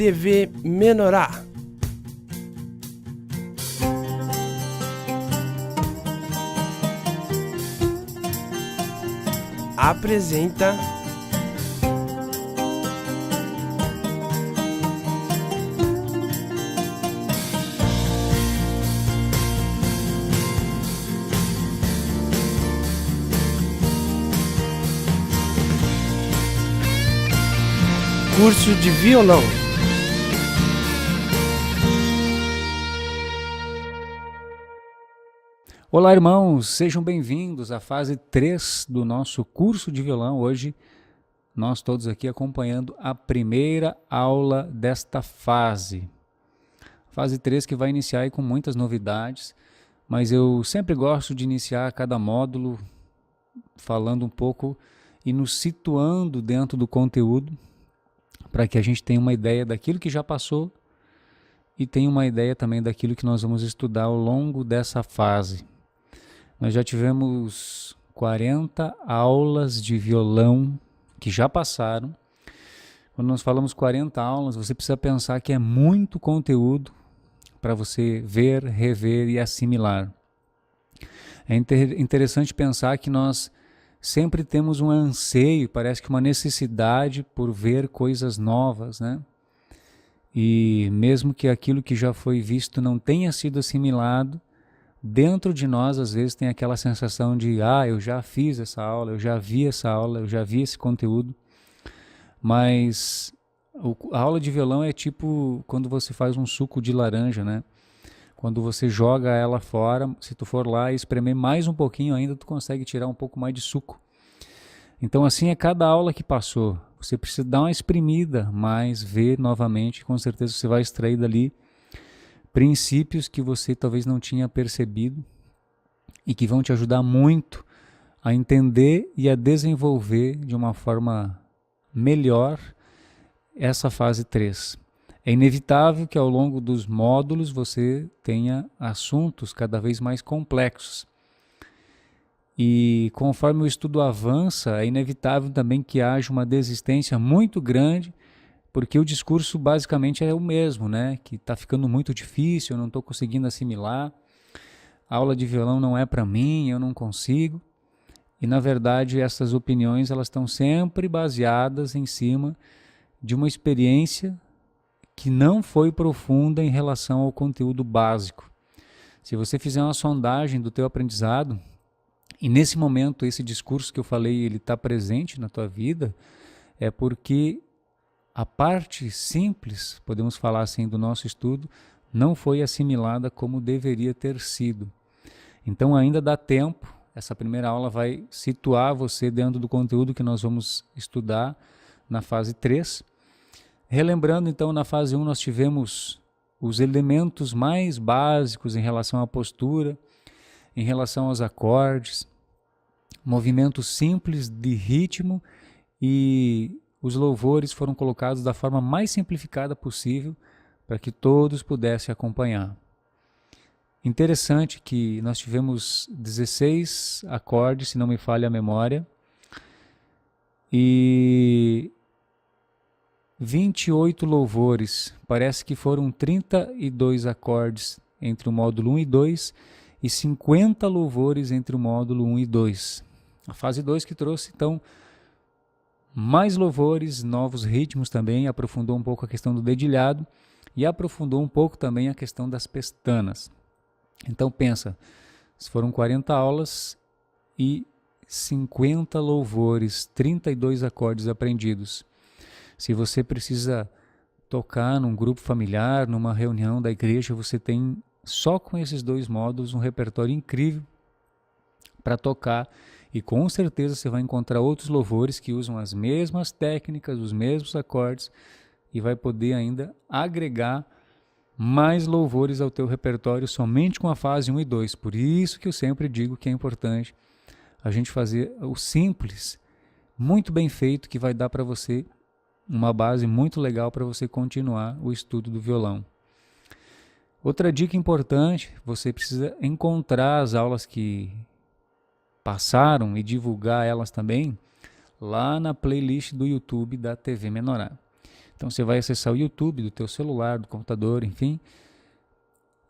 TV Menorá apresenta curso de violão. Olá, irmãos, sejam bem-vindos à fase 3 do nosso curso de violão. Hoje, nós todos aqui acompanhando a primeira aula desta fase. Fase 3 que vai iniciar aí com muitas novidades, mas eu sempre gosto de iniciar cada módulo falando um pouco e nos situando dentro do conteúdo, para que a gente tenha uma ideia daquilo que já passou e tenha uma ideia também daquilo que nós vamos estudar ao longo dessa fase. Nós já tivemos 40 aulas de violão que já passaram. Quando nós falamos 40 aulas, você precisa pensar que é muito conteúdo para você ver, rever e assimilar. É interessante pensar que nós sempre temos um anseio, parece que uma necessidade por ver coisas novas, né? E mesmo que aquilo que já foi visto não tenha sido assimilado, dentro de nós às vezes tem aquela sensação de eu já fiz essa aula, eu já vi essa aula, eu já vi esse conteúdo. Mas a aula de violão é tipo quando você faz um suco de laranja, né? Quando você joga ela fora, se tu for lá e espremer mais um pouquinho ainda, tu consegue tirar um pouco mais de suco. Então assim é cada aula que passou. Você precisa dar uma espremida, mas ver novamente, com certeza você vai extrair dali princípios que você talvez não tinha percebido e que vão te ajudar muito a entender e a desenvolver de uma forma melhor essa fase 3. É inevitável que ao longo dos módulos você tenha assuntos cada vez mais complexos. E conforme o estudo avança, é inevitável também que haja uma desistência muito grande, porque o discurso basicamente é o mesmo, né? Que está ficando muito difícil, eu não estou conseguindo assimilar, a aula de violão não é para mim, eu não consigo. E na verdade essas opiniões elas estão sempre baseadas em cima de uma experiência que não foi profunda em relação ao conteúdo básico. Se você fizer uma sondagem do teu aprendizado, e nesse momento esse discurso que eu falei, ele está presente na tua vida, é porque a parte simples, podemos falar assim, do nosso estudo, não foi assimilada como deveria ter sido. Então ainda dá tempo, essa primeira aula vai situar você dentro do conteúdo que nós vamos estudar na fase 3. Relembrando, então, na fase 1 nós tivemos os elementos mais básicos em relação à postura, em relação aos acordes, movimentos simples de ritmo, e os louvores foram colocados da forma mais simplificada possível para que todos pudessem acompanhar. Interessante que nós tivemos 16 acordes, se não me falha a memória, e 28 louvores. Parece que foram 32 acordes entre o módulo 1 e 2 e 50 louvores entre o módulo 1 e 2. A fase 2 que trouxe, então, mais louvores, novos ritmos também, aprofundou um pouco a questão do dedilhado e aprofundou um pouco também a questão das pestanas. Então pensa, foram 40 aulas e 50 louvores, 32 acordes aprendidos. Se você precisa tocar num grupo familiar, numa reunião da igreja, você tem só com esses dois módulos um repertório incrível para tocar, e com certeza você vai encontrar outros louvores que usam as mesmas técnicas, os mesmos acordes, e vai poder ainda agregar mais louvores ao teu repertório somente com a fase 1 e 2. Por isso que eu sempre digo que é importante a gente fazer o simples, muito bem feito, que vai dar para você uma base muito legal para você continuar o estudo do violão. Outra dica importante, você precisa encontrar as aulas que passaram e divulgar elas também lá na playlist do YouTube da TV Menorá. Então você vai acessar o YouTube do teu celular, do computador, enfim,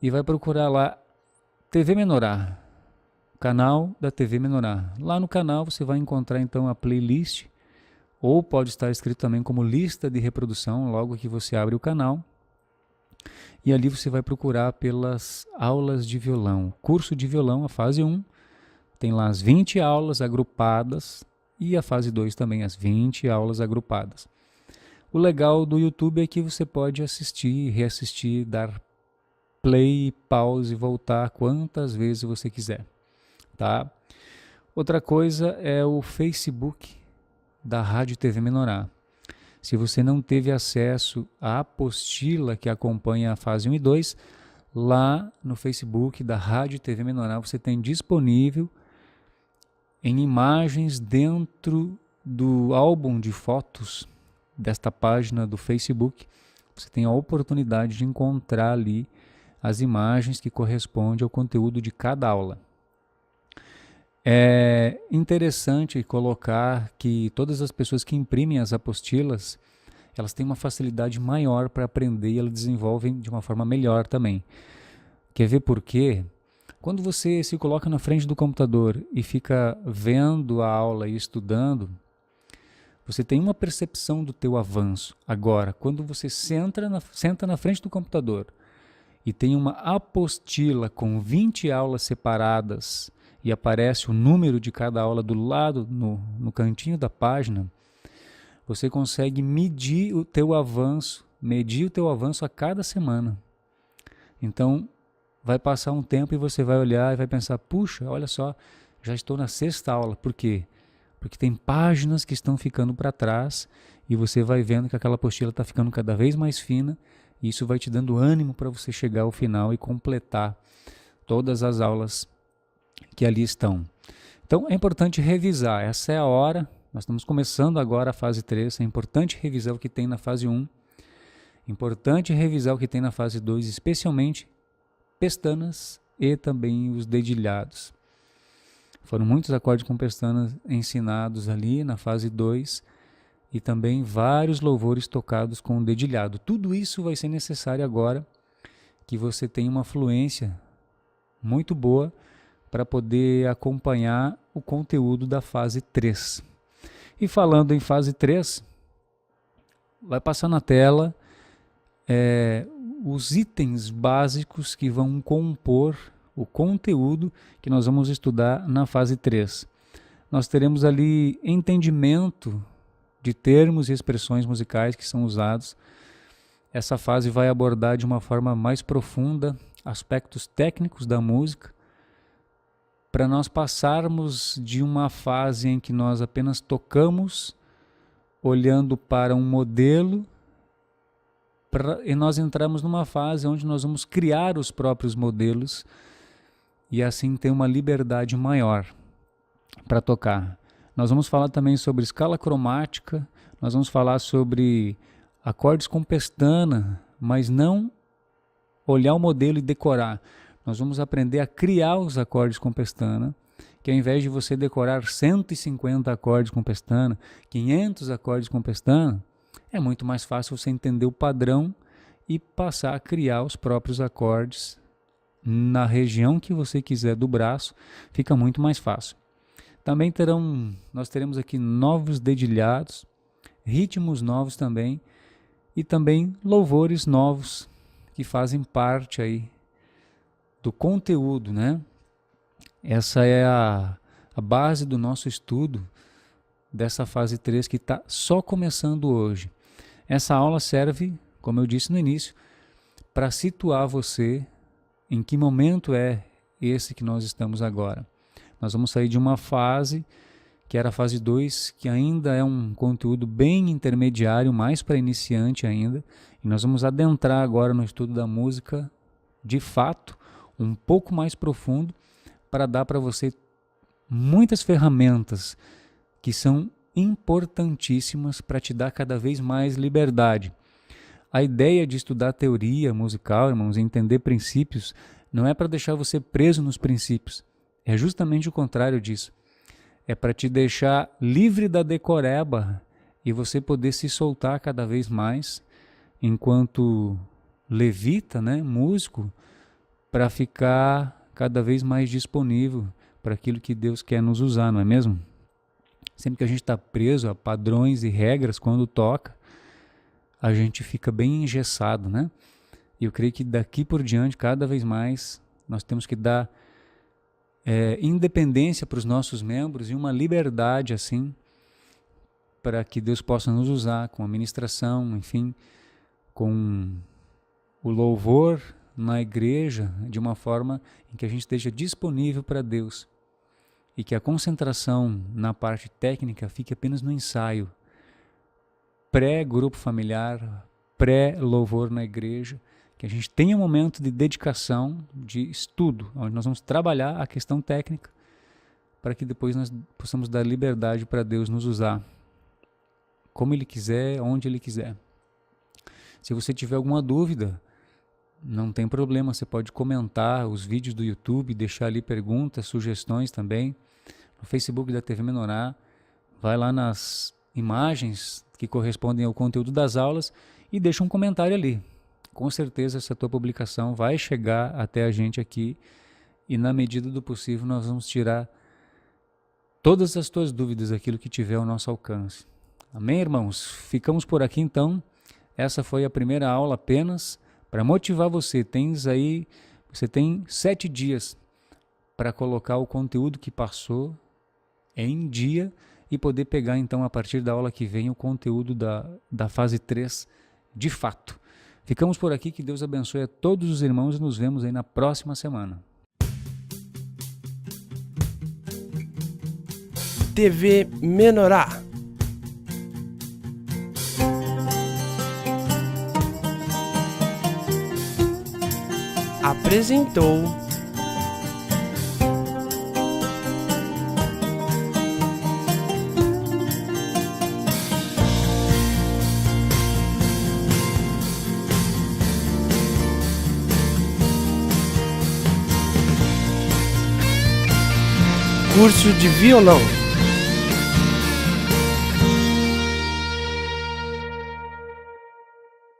e vai procurar lá TV Menorá, canal da TV Menorá. Lá no canal você vai encontrar então a playlist, ou pode estar escrito também como lista de reprodução logo que você abre o canal. E ali você vai procurar pelas aulas de violão. Curso de violão, a fase 1, tem lá as 20 aulas agrupadas e a fase 2 também, as 20 aulas agrupadas. O legal do YouTube é que você pode assistir, reassistir, dar play, pause e voltar quantas vezes você quiser, tá? Outra coisa é o Facebook da Rádio TV Menorá. Se você não teve acesso à apostila que acompanha a fase 1 e 2, lá no Facebook da Rádio TV Menorá você tem disponível em imagens dentro do álbum de fotos desta página do Facebook. Você tem a oportunidade de encontrar ali as imagens que correspondem ao conteúdo de cada aula. É interessante colocar que todas as pessoas que imprimem as apostilas, elas têm uma facilidade maior para aprender e elas desenvolvem de uma forma melhor também. Quer ver por quê? Quando você se coloca na frente do computador e fica vendo a aula e estudando, você tem uma percepção do teu avanço. Agora, quando você senta na frente do computador e tem uma apostila com 20 aulas separadas e aparece o número de cada aula do lado, no cantinho da página, você consegue medir o teu avanço a cada semana. Então, vai passar um tempo e você vai olhar e vai pensar, puxa, olha só, já estou na 6ª aula. Por quê? Porque tem páginas que estão ficando para trás e você vai vendo que aquela apostila está ficando cada vez mais fina e isso vai te dando ânimo para você chegar ao final e completar todas as aulas que ali estão. Então é importante revisar, essa é a hora, nós estamos começando agora a fase 3, é importante revisar o que tem na fase 1, importante revisar o que tem na fase 2, especialmente pestanas e também os dedilhados. Foram muitos acordes com pestanas ensinados ali na fase 2 e também vários louvores tocados com dedilhado. Tudo isso vai ser necessário agora que você tenha uma fluência muito boa para poder acompanhar o conteúdo da fase 3. E falando em fase 3, vai passar na tela os itens básicos que vão compor o conteúdo que nós vamos estudar na fase 3. Nós teremos ali entendimento de termos e expressões musicais que são usados. Essa fase vai abordar de uma forma mais profunda aspectos técnicos da música, para nós passarmos de uma fase em que nós apenas tocamos, olhando para um modelo, e nós entramos numa fase onde nós vamos criar os próprios modelos e assim ter uma liberdade maior para tocar. Nós vamos falar também sobre escala cromática, nós vamos falar sobre acordes com pestana, mas não olhar o modelo e decorar. Nós vamos aprender a criar os acordes com pestana, que ao invés de você decorar 150 acordes com pestana, 500 acordes com pestana, é muito mais fácil você entender o padrão e passar a criar os próprios acordes na região que você quiser do braço, fica muito mais fácil. Também nós teremos aqui novos dedilhados, ritmos novos também, e também louvores novos que fazem parte aí do conteúdo, né? Essa é a base do nosso estudo dessa fase 3 que está só começando hoje. Essa aula serve, como eu disse no início, para situar você em que momento é esse que nós estamos agora. Nós vamos sair de uma fase, que era a fase 2, que ainda é um conteúdo bem intermediário, mais para iniciante ainda, e nós vamos adentrar agora no estudo da música, de fato, um pouco mais profundo, para dar para você muitas ferramentas que são importantíssimas para te dar cada vez mais liberdade. A ideia de estudar teoria musical, irmãos, entender princípios, não é para deixar você preso nos princípios. É justamente o contrário disso. É para te deixar livre da decoreba e você poder se soltar cada vez mais enquanto levita, né, músico, para ficar cada vez mais disponível para aquilo que Deus quer nos usar, não é mesmo? Sempre que a gente está preso a padrões e regras quando toca, a gente fica bem engessado, né? E eu creio que daqui por diante, cada vez mais, nós temos que dar independência para os nossos membros e uma liberdade, assim, para que Deus possa nos usar com a ministração, enfim, com o louvor na igreja, de uma forma em que a gente esteja disponível para Deus e que a concentração na parte técnica fique apenas no ensaio, pré-grupo familiar, pré-louvor na igreja, que a gente tenha um momento de dedicação, de estudo, onde nós vamos trabalhar a questão técnica, para que depois nós possamos dar liberdade para Deus nos usar, como Ele quiser, onde Ele quiser. Se você tiver alguma dúvida, não tem problema, você pode comentar os vídeos do YouTube, deixar ali perguntas, sugestões também, no Facebook da TV Menorá, vai lá nas imagens que correspondem ao conteúdo das aulas e deixa um comentário ali. Com certeza essa tua publicação vai chegar até a gente aqui e na medida do possível nós vamos tirar todas as tuas dúvidas, aquilo que tiver ao nosso alcance. Amém, irmãos? Ficamos por aqui então. Essa foi a primeira aula apenas para motivar você. Você tem 7 dias para colocar o conteúdo que passou em dia e poder pegar então a partir da aula que vem o conteúdo da fase 3 de fato. Ficamos por aqui, que Deus abençoe a todos os irmãos e nos vemos aí na próxima semana. TV Menorá. Apresentou curso de violão.